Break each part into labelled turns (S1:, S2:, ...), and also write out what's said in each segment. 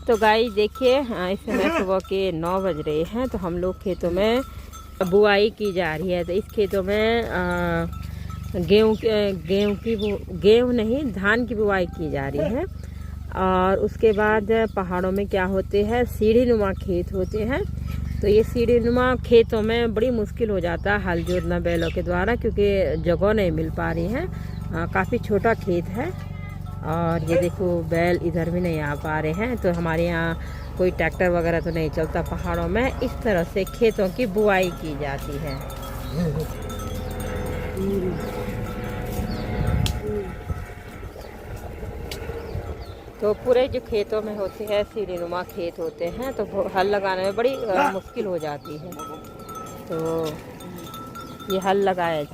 S1: तो गाइस देखिए, इस समय सुबह के 9 बज रहे हैं। तो हम लोग खेतों में बुआई की जा रही है। तो इस खेतों में गेहूँ नहीं, धान की बुआई की जा रही है। और उसके बाद पहाड़ों में क्या होते हैं, सीढ़ी नुमा खेत होते हैं। तो ये सीढ़ी नुमा खेतों में बड़ी मुश्किल हो जाता है हल जोतना बैलों के द्वारा, क्योंकि जगह नहीं मिल पा रही है। काफ़ी छोटा खेत है और ये देखो बैल इधर भी नहीं आ पा रहे हैं। तो हमारे यहाँ कोई ट्रैक्टर वगैरह तो नहीं चलता पहाड़ों में। इस तरह से खेतों की बुआई की जाती है। तो पूरे जो खेतों में होते हैं सीढ़ी नुमा खेत होते हैं, तो हल लगाने में बड़ी मुश्किल हो जाती है। तो ये हल लगाए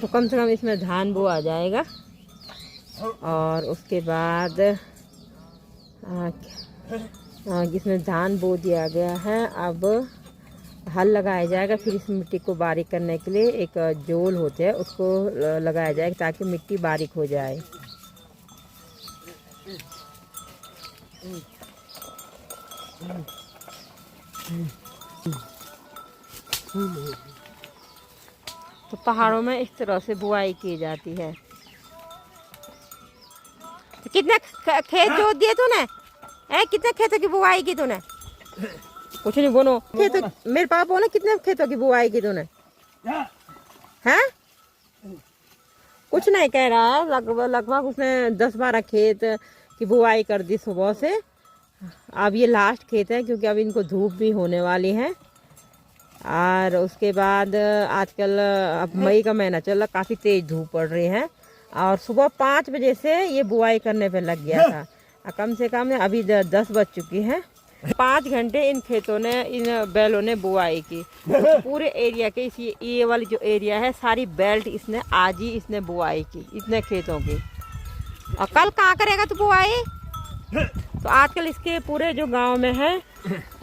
S1: तो कम से कम इसमें धान बोआ जाएगा। और उसके बाद इसमें धान बो दिया गया है। अब हल लगाया जाएगा। फिर इस मिट्टी को बारीक करने के लिए एक जोल होते हैं, उसको लगाया जाएगा ताकि मिट्टी बारीक हो जाए। तो पहाड़ों में इस तरह से बुआई की जाती है। तो कितने खेत जोत दिए तूने? कितने खेतों की बुआई की तूने? कुछ नहीं बोलो। खेतों मेरे पापा बोले कितने खेतों की बुआई की तूने? हैं? कुछ नहीं कह रहा है। लगभग उसने 10-12 खेत की बुआई कर दी सुबह से। अब ये लास्ट खेत है, क्योंकि अब इनको धूप भी होने वाली है। और उसके बाद आजकल अब मई का महीना चल रहा, काफ़ी तेज़ धूप पड़ रही है। और सुबह 5 बजे से ये बुआई करने पे लग गया था। कम से कम अभी 10 बज चुकी है। 5 घंटे इन खेतों ने, इन बैलों ने बुआई की। पूरे एरिया के ये वाली जो एरिया है, सारी बेल्ट इसने आज ही इसने बुआई की, इतने खेतों की। और कल कहाँ करेगा तू बुआई? तो आजकल इसके पूरे जो गांव में है,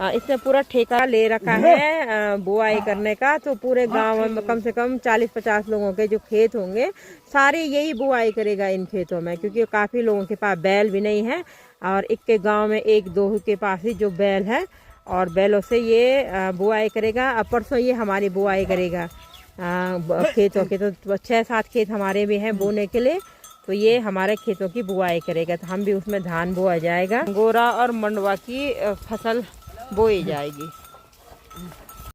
S1: इसने पूरा ठेका ले रखा है बुआई करने का। तो पूरे गांव में कम से कम 40-50 लोगों के जो खेत होंगे, सारे यही बुआई करेगा इन खेतों में। क्योंकि काफ़ी लोगों के पास बैल भी नहीं है, और एक के गांव में 1-2 के पास ही जो बैल है, और बैलों से ये बुआई करेगा। अब परसों ये हमारी बुआई करेगा खेतों के। तो 6-7 खेत हमारे भी हैं बोने के लिए। तो ये हमारे खेतों की बुआई करेगा। तो हम भी उसमें धान बोआ जाएगा। गोरा और मंडवा की फसल बोई जाएगी।